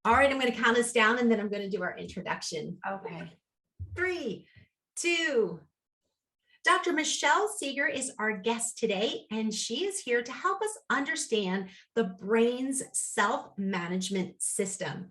All right, I'm going to count us down and then I'm going to do our introduction. Okay. 3, 2. Dr. Michelle Segar is our guest today, and she is here to help us understand the brain's self-management system.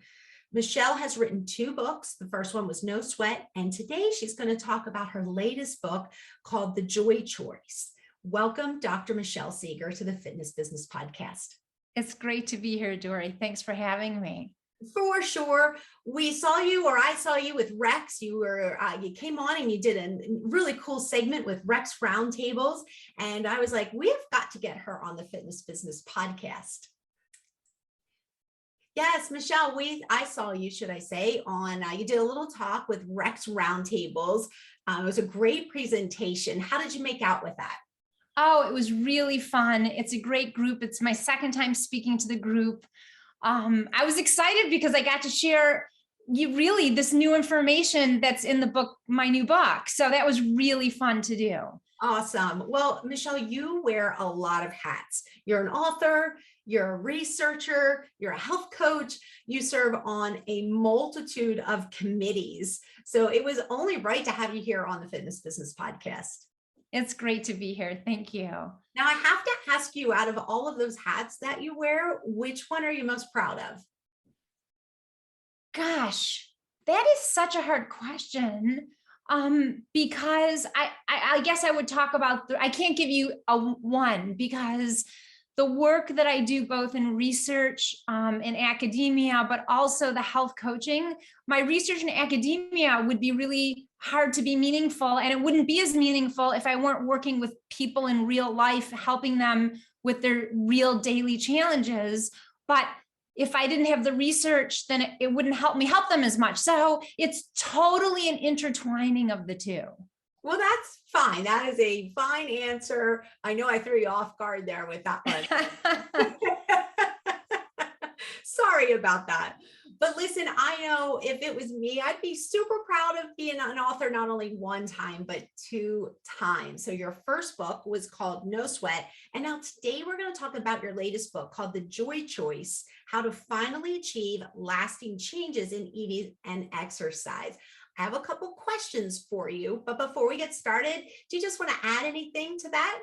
Michelle has written 2 books. The first one was No Sweat, and today she's going to talk about her latest book called The Joy Choice. Welcome, Dr. Michelle Segar, to the Fitness Business Podcast. It's great to be here, Dori. Thanks for having me. For sure. We saw you, or I saw you with Rex. You came on and you did a really cool segment with Rex Roundtables. And I was like, we've got to get her on the Fitness Business Podcast. Yes, Michelle, I saw you, should I say, on, you did a little talk with Rex Roundtables. It was a great presentation. How did you make out with that? Oh, it was really fun. It's a great group. It's my second time speaking to the group. I was excited because I got to share this new information that's in the book, my new book. So that was really fun to do. Awesome. Well, Michelle, you wear a lot of hats. You're an author, you're a researcher, you're a health coach, you serve on a multitude of committees. So it was only right to have you here on the Fitness Business Podcast. It's great to be here. Thank you. Now, I have to ask you, out of all of those hats that you wear, which one are you most proud of? Gosh, that is such a hard question. Because I guess I would talk about, I can't give you a one, because the work that I do both in research, in academia, but also the health coaching, my research in academia would be really hard to be meaningful. And it wouldn't be as meaningful if I weren't working with people in real life, helping them with their real daily challenges. But if I didn't have the research, then it wouldn't help me help them as much. So it's totally an intertwining of the two. Well, that's fine. That is a fine answer. I know I threw you off guard there with that one. Sorry about that. But listen, I know if it was me, I'd be super proud of being an author, not only one time, but 2 times. So your first book was called No Sweat. And now today we're going to talk about your latest book called The Joy Choice: How to Finally Achieve Lasting Changes in Eating and Exercise. I have a couple questions for you, but before we get started, do you just want to add anything to that?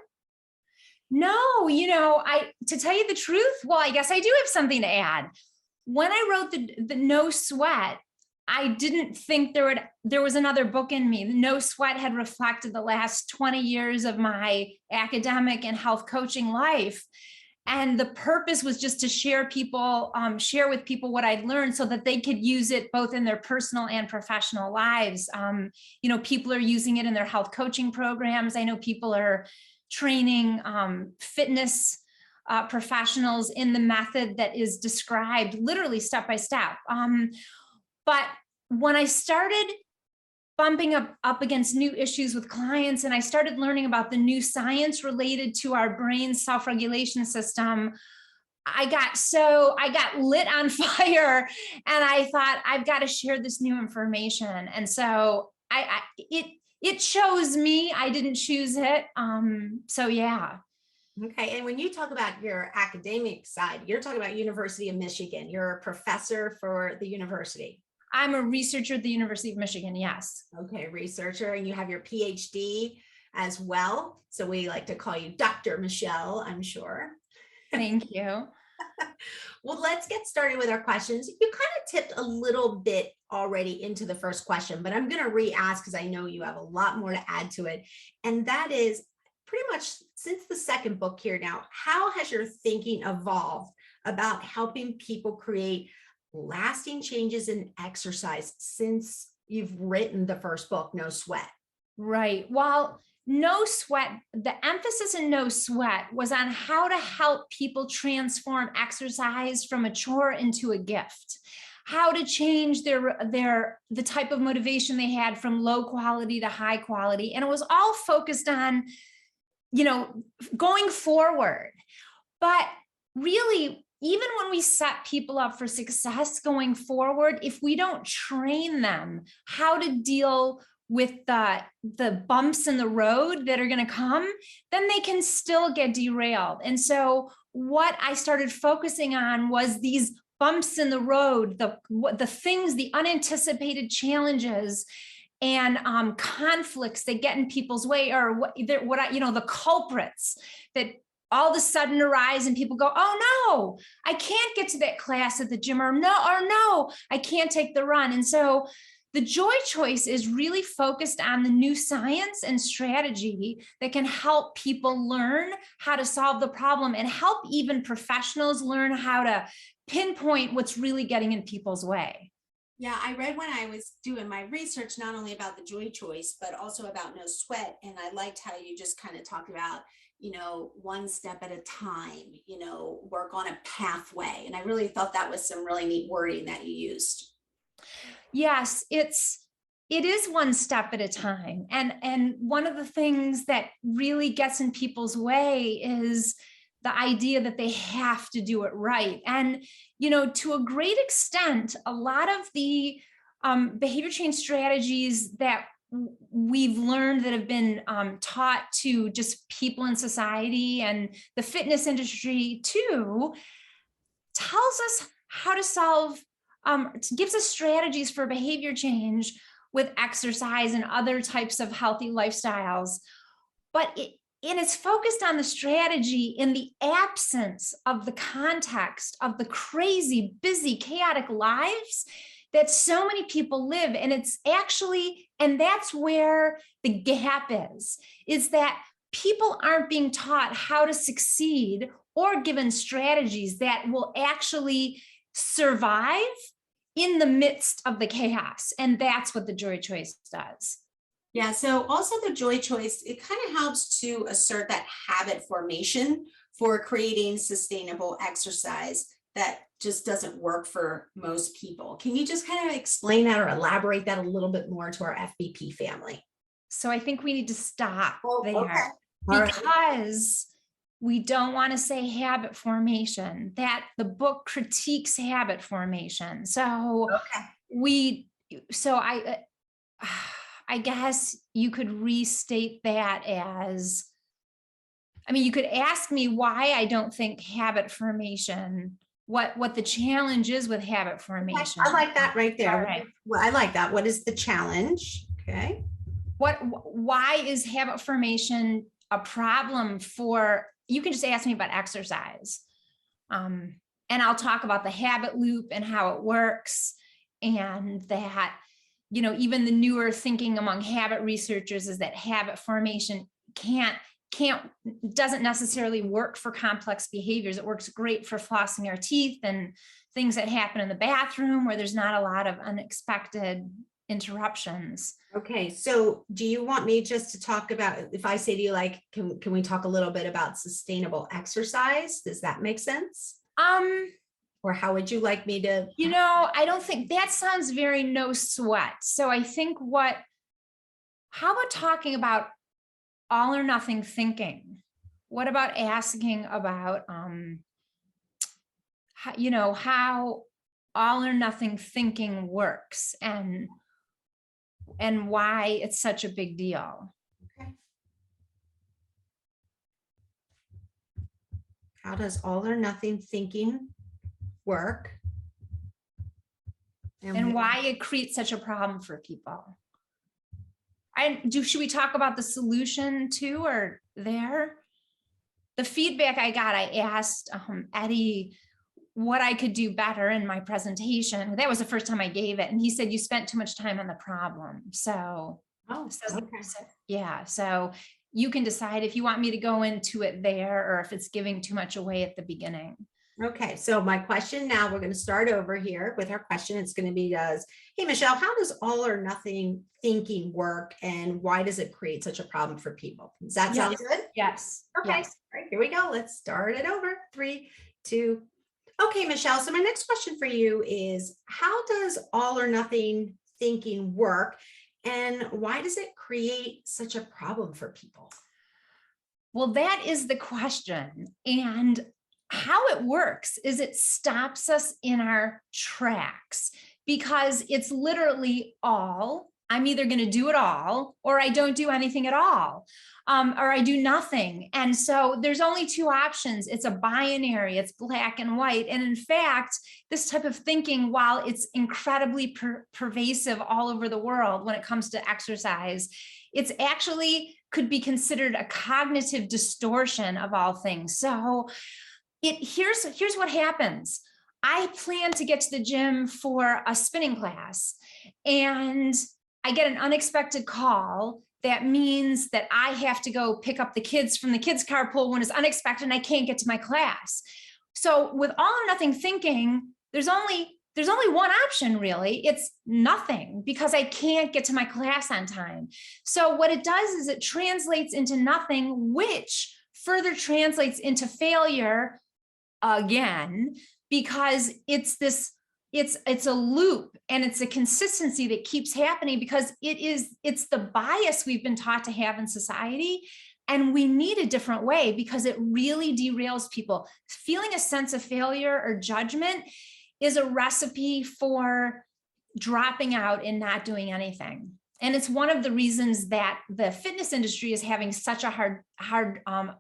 No, to tell you the truth, well, I guess I do have something to add. When I wrote the No Sweat, I didn't think there was another book in me. No Sweat had reflected the last 20 years of my academic and health coaching life. And the purpose was just to share with people what I'd learned so that they could use it both in their personal and professional lives. People are using it in their health coaching programs. I know people are training fitness professionals in the method that is described literally step by step. But when I started bumping up against new issues with clients, and I started learning about the new science related to our brain's self-regulation system, I got lit on fire, and I thought, I've got to share this new information. And so it chose me. I didn't choose it. So yeah. Okay. And when you talk about your academic side, you're talking about University of Michigan. You're a professor for the university. I'm a researcher at the University of Michigan, yes. Okay, researcher, and you have your PhD as well. So we like to call you Dr. Michelle, I'm sure. Thank you. Well, let's get started with our questions. You kind of tipped a little bit already into the first question, but I'm going to re-ask because I know you have a lot more to add to it. And that is pretty much since the second book here now, how has your thinking evolved about helping people create lasting changes in exercise since you've written the first book, No Sweat? Right. Well, No Sweat, the emphasis in No Sweat was on how to help people transform exercise from a chore into a gift, how to change the type of motivation they had from low quality to high quality. And it was all focused on, going forward. But really, even when we set people up for success going forward, if we don't train them how to deal with the bumps in the road that are going to come, then they can still get derailed. And so what I started focusing on was these bumps in the road, the things, the unanticipated challenges and conflicts that get in people's way, or the culprits that all of a sudden arise and people go, oh no, I can't get to that class at the gym, or no, I can't take the run. And so the joy choice is really focused on the new science and strategy that can help people learn how to solve the problem and help even professionals learn how to pinpoint what's really getting in people's way. Yeah, I read when I was doing my research, not only about the joy choice, but also about no sweat. And I liked how you just kind of talked about, one step at a time, work on a pathway. And I really thought that was some really neat wording that you used. Yes, it is one step at a time. And one of the things that really gets in people's way is the idea that they have to do it right. And, to a great extent, a lot of the behavior change strategies that we've learned that have been taught to just people in society and the fitness industry too, tells us how to solve, gives us strategies for behavior change with exercise and other types of healthy lifestyles. But it's focused on the strategy in the absence of the context of the crazy, busy, chaotic lives that so many people live. And that's where the gap is that people aren't being taught how to succeed or given strategies that will actually survive in the midst of the chaos. And that's what the joy choice does. Yeah, so also the joy choice, it kind of helps to assert that habit formation for creating sustainable exercise that just doesn't work for most people. Can you just kind of explain that or elaborate that a little bit more to our FBP family? So I think we need to stop there okay. because we don't want to say habit formation, that the book critiques habit formation. So I guess you could restate that as, you could ask me why I don't think habit formation, what the challenge is with habit formation. I like that right there. Right. Well, I like that. What is the challenge? Okay. Why is habit formation a problem for, you can just ask me about exercise. And I'll talk about the habit loop and how it works, and that, even the newer thinking among habit researchers is that habit formation doesn't necessarily work for complex behaviors. It works great for flossing our teeth and things that happen in the bathroom where there's not a lot of unexpected interruptions. Okay, so do you want me just to talk about, if I say to you, can we talk a little bit about sustainable exercise? Does that make sense? Or how would you like me to? I don't think that sounds very no sweat. So I think how about talking about all or nothing thinking? What about asking about, how all or nothing thinking works and why it's such a big deal? Okay. How does all or nothing thinking work? And why it creates such a problem for people? Should we talk about the solution too, or there? The feedback I got, I asked Eddie what I could do better in my presentation. That was the first time I gave it. And he said, you spent too much time on the problem. So, so you can decide if you want me to go into it there or if it's giving too much away at the beginning. Okay, so my question now, we're going to start over here with our question. It's going to be, hey, Michelle, how does all or nothing thinking work and why does it create such a problem for people? Does that sound good? Yes. Okay, yes. All right, here we go. Let's start it over. 3, 2. Okay, Michelle, so my next question for you is, how does all or nothing thinking work and why does it create such a problem for people? Well, that is the question. And how it works is it stops us in our tracks because it's literally all I'm either going to do it all or I don't do anything at all, or I do nothing. And so there's only two options. It's a binary, it's black and white. And in fact, this type of thinking, while it's incredibly pervasive all over the world when it comes to exercise, it's actually could be considered a cognitive distortion of all things. So here's what happens. I plan to get to the gym for a spinning class, and I get an unexpected call. That means that I have to go pick up the kids from the kids' carpool when it's unexpected and I can't get to my class. So with all or nothing thinking, there's only one option, really. It's nothing, because I can't get to my class on time. So what it does is it translates into nothing, which further translates into failure again, because it's a loop, and it's a consistency that keeps happening, because it's the bias we've been taught to have in society. And we need a different way, because it really derails people. Feeling a sense of failure or judgment is a recipe for dropping out and not doing anything. And it's one of the reasons that the fitness industry is having such a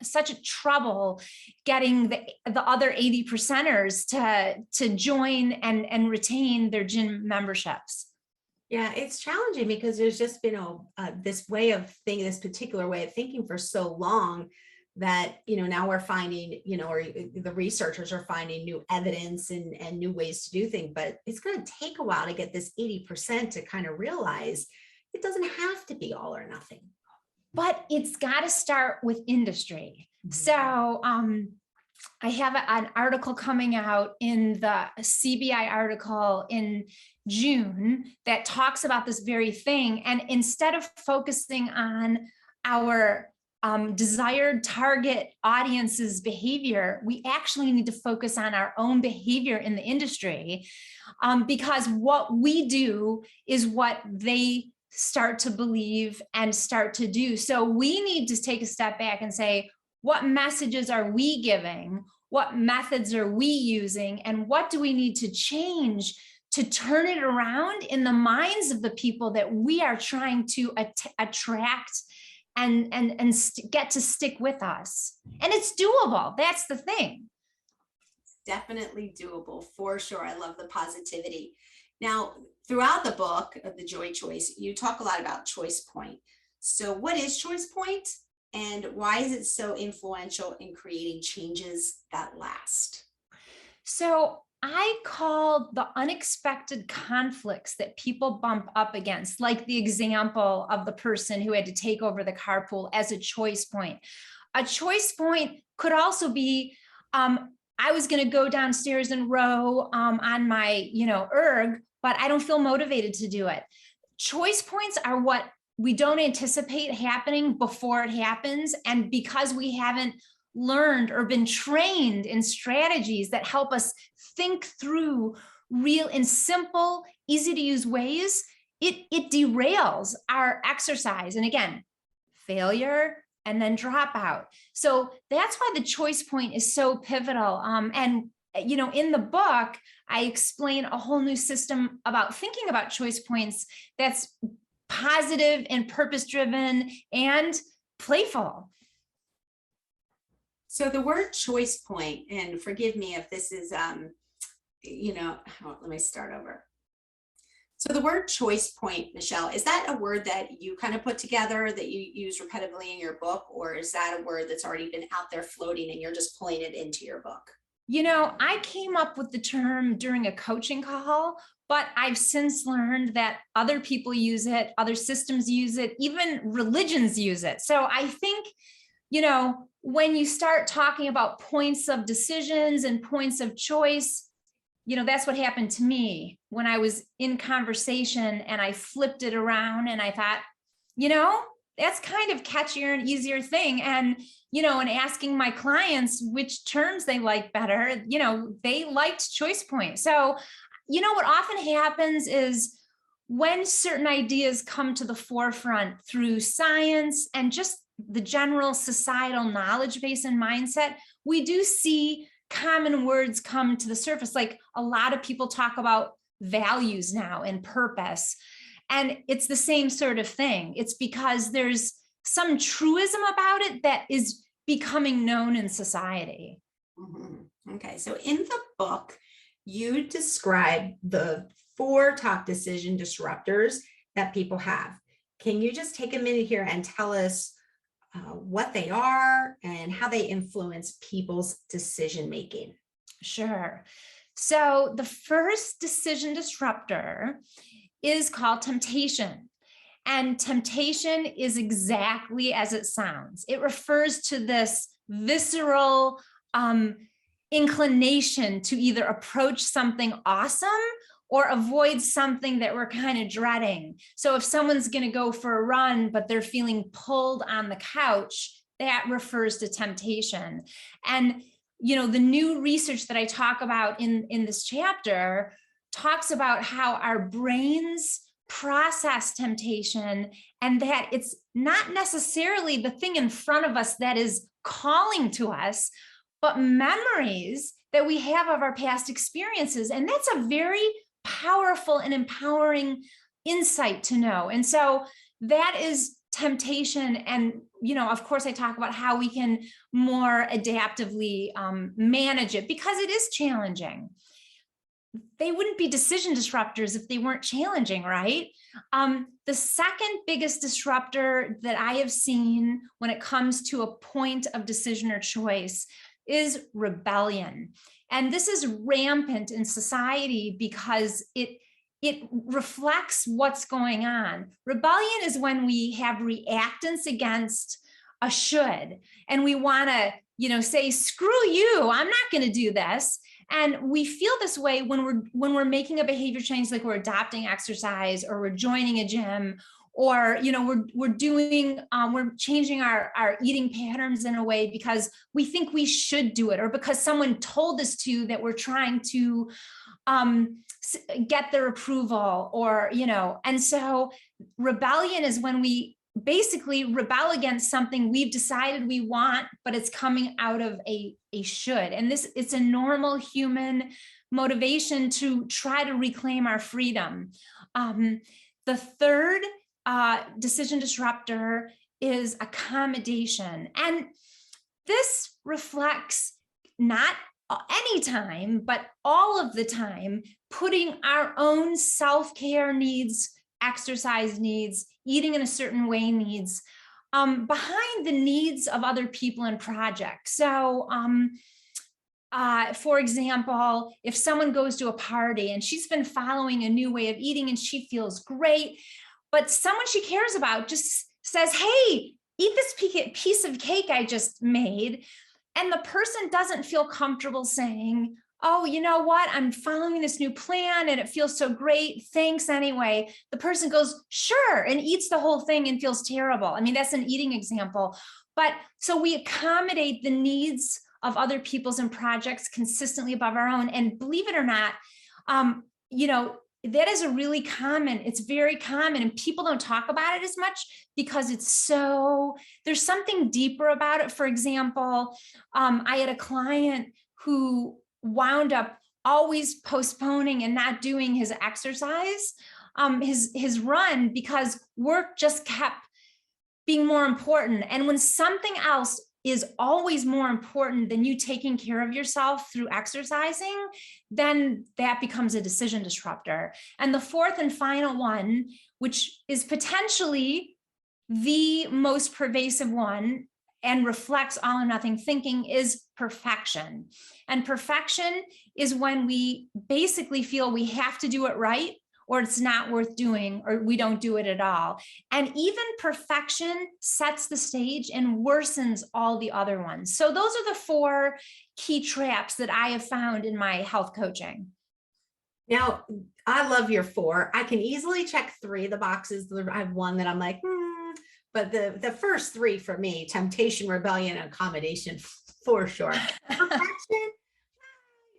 such a trouble getting the other 80%ers to join and retain their gym memberships. Yeah, it's challenging because there's just been this way of thinking, this particular way of thinking for so long that, now we're finding, or the researchers are finding new evidence and new ways to do things, but it's going to take a while to get this 80% to kind of realize it doesn't have to be all or nothing. But it's got to start with industry. Mm-hmm. So I have an article coming out in the CBI article in June that talks about this very thing. And instead of focusing on our desired target audience's behavior, we actually need to focus on our own behavior in the industry, because what we do is what they start to believe and start to do. So we need to take a step back and say, what messages are we giving? What methods are we using? And what do we need to change to turn it around in the minds of the people that we are trying to attract and get to stick with us? And it's doable. That's the thing. It's definitely doable, for sure. I love the positivity. Now, throughout the book of The Joy Choice, you talk a lot about choice point. So what is choice point, and why is it so influential in creating changes that last? So I call the unexpected conflicts that people bump up against, like the example of the person who had to take over the carpool, as a choice point. A choice point could also be, I was going to go downstairs and row on my, erg, but I don't feel motivated to do it. Choice points are what we don't anticipate happening before it happens. And because we haven't learned or been trained in strategies that help us think through real and simple, easy to use ways, it derails our exercise. And again, failure and then dropout. So that's why the choice point is so pivotal. And in the book, I explain a whole new system about thinking about choice points that's positive and purpose-driven and playful. So the word choice point, and forgive me if this is, let me start over. So the word choice point, Michelle, is that a word that you kind of put together, that you use repetitively in your book, or is that a word that's already been out there floating and you're just pulling it into your book? I came up with the term during a coaching call, but I've since learned that other people use it, other systems use it, even religions use it. So I think, when you start talking about points of decisions and points of choice, that's what happened to me when I was in conversation and I flipped it around and I thought, that's kind of catchier and easier thing. And, and asking my clients which terms they like better, they liked choice point. So, what often happens is when certain ideas come to the forefront through science and just the general societal knowledge base and mindset, we do see common words come to the surface. Like a lot of people talk about values now and purpose. And it's the same sort of thing. It's because there's some truism about it that is becoming known in society. Mm-hmm. Okay. So in the book, you describe the 4 top decision disruptors that people have. Can you just take a minute here and tell us what they are and how they influence people's decision making? Sure. So the first decision disruptor is called temptation. And temptation is exactly as it sounds. It refers to this visceral inclination to either approach something awesome or avoid something that we're kind of dreading. So if someone's going to go for a run, but they're feeling pulled on the couch, that refers to temptation. And, you know, the new research that I talk about in this chapter talks about how our brains process temptation, and that it's not necessarily the thing in front of us that is calling to us, but memories that we have of our past experiences. And that's a very powerful and empowering insight to know. And so that is temptation. And, you know, of course, I talk about how we can more adaptively manage it, because it is challenging. They wouldn't be decision disruptors if they weren't challenging, right? The second biggest disruptor that I have seen when it comes to a point of decision or choice is rebellion. And this is rampant in society because it reflects what's going on. Rebellion is when we have reactance against a should, and we want to, you know, say, screw you, I'm not going to do this. And we feel this way when we're making a behavior change, like we're adopting exercise, or we're joining a gym, or, you know, we're changing our eating patterns in a way because we think we should do it, or because someone told us to, that we're trying to get their approval, or, you know. And so rebellion is when we basically rebel against something we've decided we want, but it's coming out of a should. And it's a normal human motivation to try to reclaim our freedom. The third decision disruptor is accommodation. And this reflects not any time, but all of the time, putting our own self-care needs, exercise needs, eating in a certain way needs behind the needs of other people and projects. So for example, if someone goes to a party and she's been following a new way of eating and she feels great, but someone she cares about just says, hey, eat this piece of cake I just made. And the person doesn't feel comfortable saying, oh, you know what? I'm following this new plan and it feels so great. Thanks anyway. The person goes, sure, and eats the whole thing and feels terrible. I mean, that's an eating example. But so we accommodate the needs of other people's and projects consistently above our own. And believe it or not, you know, that is it's very common, and people don't talk about it as much because there's something deeper about it. For example, I had a client who wound up always postponing and not doing his exercise, his run, because work just kept being more important. And when something else is always more important than you taking care of yourself through exercising, then that becomes a decision disruptor. And the fourth and final one, which is potentially the most pervasive one and reflects all or nothing thinking, is perfection. And perfection is when we basically feel we have to do it right, or it's not worth doing, or we don't do it at all. And even perfection sets the stage and worsens all the other ones. So those are the 4 key traps that I have found in my health coaching. Now, I love your 4. I can easily check 3 of the boxes. I have one that I'm like, but the first 3 for me: temptation, rebellion, and accommodation, for sure. Perfection,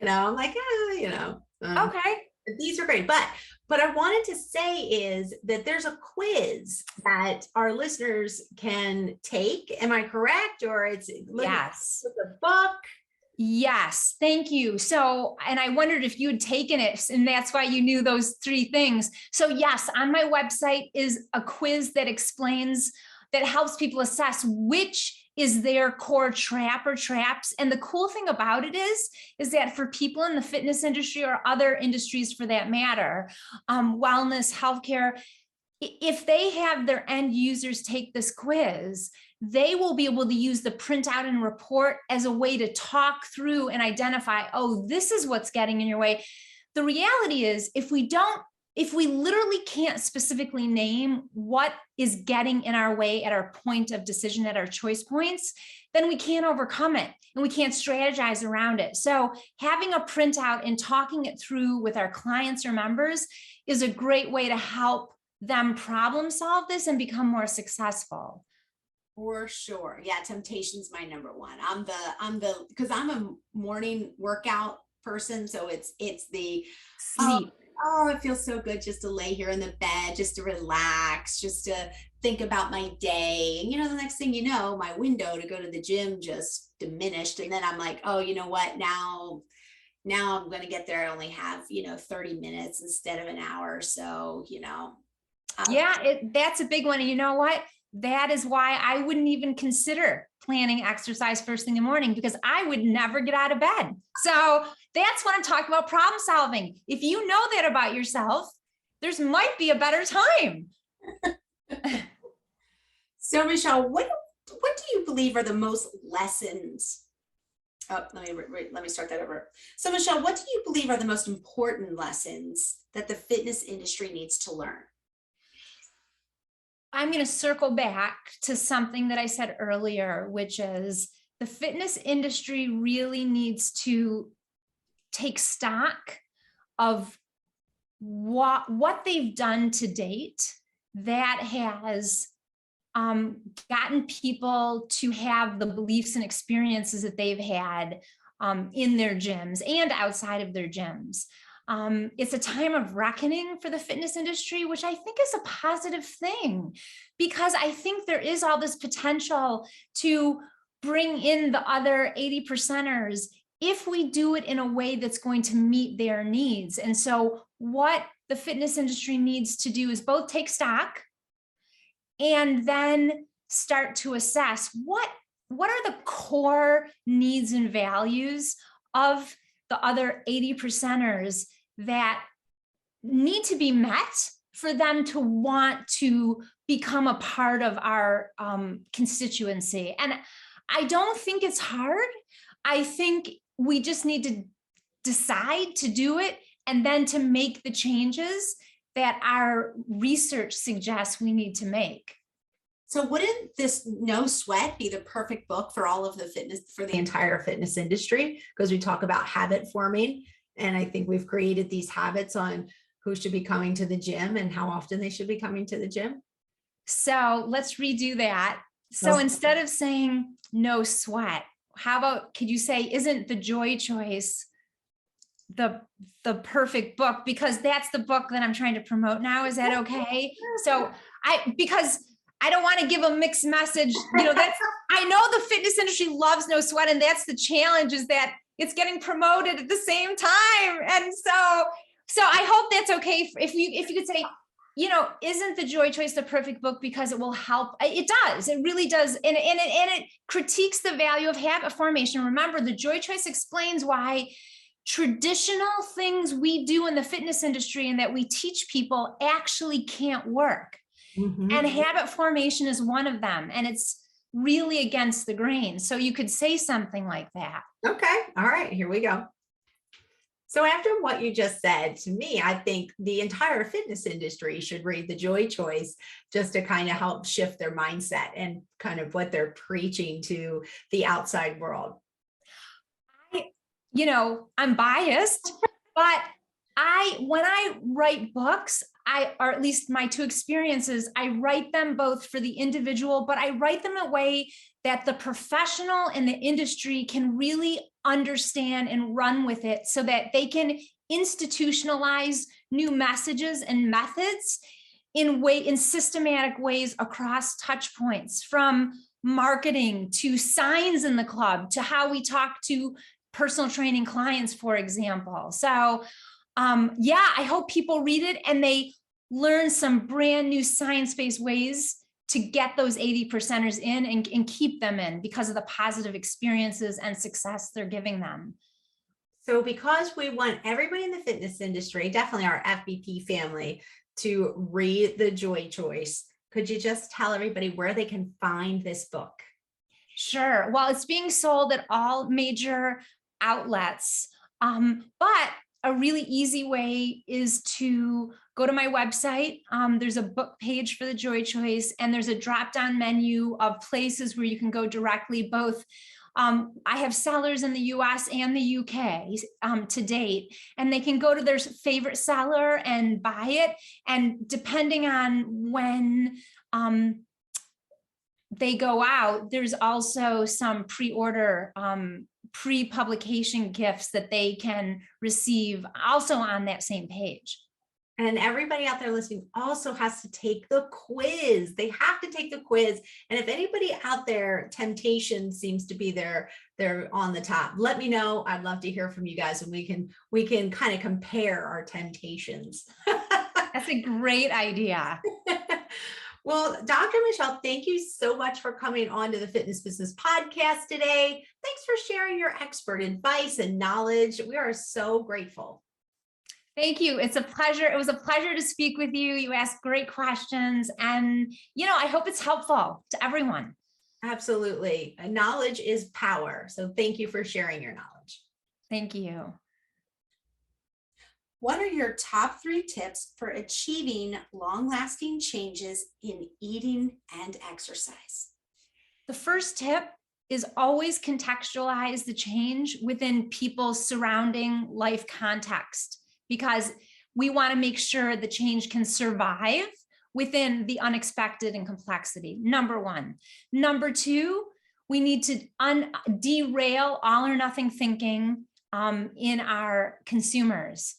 you know, I'm like, you know. Okay. These are great. But I wanted to say is that there's a quiz that our listeners can take. Am I correct? Or it's yes, with a book? Yes, thank you. So, and I wondered if you had taken it, and that's why you knew those three things. So yes, on my website is a quiz that explains, that helps people assess which is their core trap or traps. And the cool thing about it is that for people in the fitness industry or other industries for that matter, wellness, healthcare, if they have their end users take this quiz, they will be able to use the printout and report as a way to talk through and identify, oh, this is what's getting in your way. The reality is, if we literally can't specifically name what is getting in our way at our point of decision, at our choice points, then we can't overcome it and we can't strategize around it. So having a printout and talking it through with our clients or members is a great way to help them problem solve this and become more successful. For sure. Yeah, temptation's my number one. Because I'm a morning workout person. So it's the Sleep. oh, it feels so good just to lay here in the bed, just to relax, just to think about my day. And the next thing you know, my window to go to the gym just diminished. And then I'm like, oh, you know what? Now I'm going to get there. I only have, 30 minutes instead of an hour. So, Yeah, that's a big one. And you know what? That is why I wouldn't even consider planning exercise first thing in the morning, because I would never get out of bed. So that's what I'm talking about, problem solving. If you know that about yourself, there's might be a better time. So Michelle, what do you believe are the most lessons? Oh, let me start that over. So Michelle, what do you believe are the most important lessons that the fitness industry needs to learn? I'm going to circle back to something that I said earlier, which is the fitness industry really needs to take stock of what they've done to date that has gotten people to have the beliefs and experiences that they've had in their gyms and outside of their gyms. It's a time of reckoning for the fitness industry, which I think is a positive thing, because I think there is all this potential to bring in the other 80%ers if we do it in a way that's going to meet their needs. And so what the fitness industry needs to do is both take stock and then start to assess what are the core needs and values of the other 80%ers that need to be met for them to want to become a part of our constituency. And I don't think it's hard. I think we just need to decide to do it and then to make the changes that our research suggests we need to make. So wouldn't this No Sweat be the perfect book for all of the fitness, for the entire fitness industry? Because we talk about habit forming. And I think we've created these habits on who should be coming to the gym and how often they should be coming to the gym. So let's redo that. So instead of saying no sweat, how about, could you say, isn't the Joy Choice the perfect book? Because that's the book that I'm trying to promote now. Is that okay? So because I don't want to give a mixed message. That's, I know the fitness industry loves No Sweat, and that's the challenge, is that it's getting promoted at the same time. And so I hope that's okay if you could say, isn't the Joy Choice the perfect book because it will help? It does. It really does. And it critiques the value of habit formation. Remember, the Joy Choice explains why traditional things we do in the fitness industry and that we teach people actually can't work. Mm-hmm. And habit formation is one of them. And it's really against the grain. So you could say something like that. Okay. All right. Here we go. So after what you just said, to me, I think the entire fitness industry should read the Joy Choice just to kind of help shift their mindset and kind of what they're preaching to the outside world. I'm biased, but when I write books, or at least my two experiences, I write them both for the individual, but I write them in a way that the professional in the industry can really understand and run with it so that they can institutionalize new messages and methods in systematic ways across touch points, from marketing to signs in the club to how we talk to personal training clients, for example. So yeah, I hope people read it and they learn some brand new science-based ways to get those 80%ers in and keep them in because of the positive experiences and success they're giving them. So because we want everybody in the fitness industry, definitely our FBP family, to read The Joy Choice, could you just tell everybody where they can find this book? Sure. Well, it's being sold at all major outlets, but a really easy way is to go to my website. There's a book page for The Joy Choice, and there's a drop-down menu of places where you can go directly. Both, I have sellers in the US and the UK to date, and they can go to their favorite seller and buy it. And depending on when they go out, there's also some pre-order, pre-publication gifts that they can receive also on that same page. And everybody out there listening also has to take the quiz. They have to take the quiz. And if anybody out there, temptation seems to be they're on the top, let me know. I'd love to hear from you guys, and we can kind of compare our temptations. That's a great idea. Well, Dr. Michelle, thank you so much for coming on to the Fitness Business Podcast today. Thanks for sharing your expert advice and knowledge. We are so grateful. Thank you. It's a pleasure. It was a pleasure to speak with you. You asked great questions, and I hope it's helpful to everyone. Absolutely. Knowledge is power. So thank you for sharing your knowledge. Thank you. What are your top 3 tips for achieving long-lasting changes in eating and exercise? The first tip is always contextualize the change within people's surrounding life context, because we want to make sure the change can survive within the unexpected and complexity. Number 1. Number 2, we need to derail all or nothing thinking in our consumers,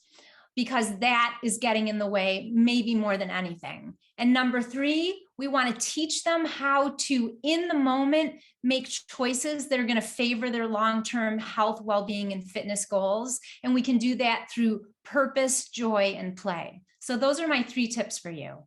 because that is getting in the way maybe more than anything. And number 3, we want to teach them how to, in the moment, make choices that are going to favor their long-term health, well-being, and fitness goals. And we can do that through purpose, joy, and play. So those are my 3 tips for you.